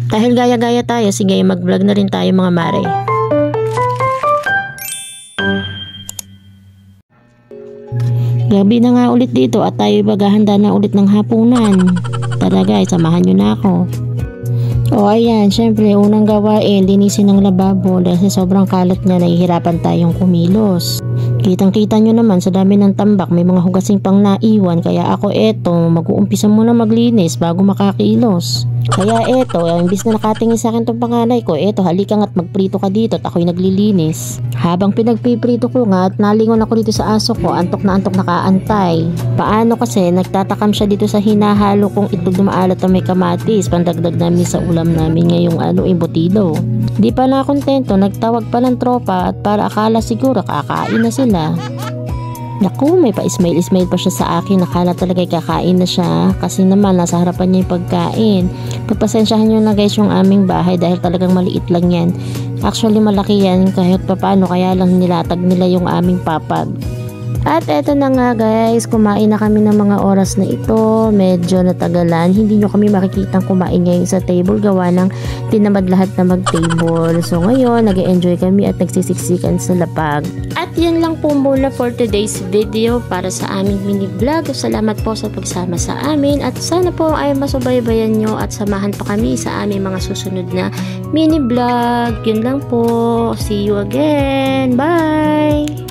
Dahil gaya-gaya tayo, sige mag-vlog na rin tayo mga mare. Gabi na nga ulit dito at tayo maghahanda na ulit ng hapunan. Tara guys, samahan nyo na ako. O ayan, syempre unang gawain, linisin ng lababo dahil sobrang kalat niya, nahihirapan tayong kumilos. Kitang-kita nyo naman sa dami ng tambak, may mga hugasing pang naiwan, kaya ako mag-uumpisa muna maglinis bago makakilos. Kaya imbis na nakatingin sa akin tong panganay ko, halika nga't magprito ka dito at ako'y naglilinis. Habang pinagpiprito ko nga at nalingon ako dito sa aso ko, antok na nakaantay. Paano kasi nagtatakam siya dito sa hinahalo kong itlog na maalat na may kamatis, pandagdag namin sa ulam namin ngayong embutido. Di pa na kontento, nagtawag pa ng tropa at para akala siguro kakain na sila. Naku, may pa-ismail pa siya sa akin. Nakala talaga kakain na siya kasi naman nasa harapan niya yung pagkain. Pagpasensyahan nyo na guys yung aming bahay dahil talagang maliit lang yan. Actually malaki yan kahit papano, kaya lang nilatag nila yung aming papag. At eto na nga guys, kumain na kami ng mga oras na ito. Medyo natagalan, hindi nyo kami makikitang kumain ngayon sa table gawa ng tinamad lahat na mag-table. So ngayon, nag-enjoy kami at nagsisiksikan sa lapag. At yun lang po muna for today's video para sa aming mini vlog. Salamat po sa pagsama sa amin at sana po ay masubaybayan nyo at samahan pa kami sa aming mga susunod na mini vlog. Yun lang po. See you again. Bye!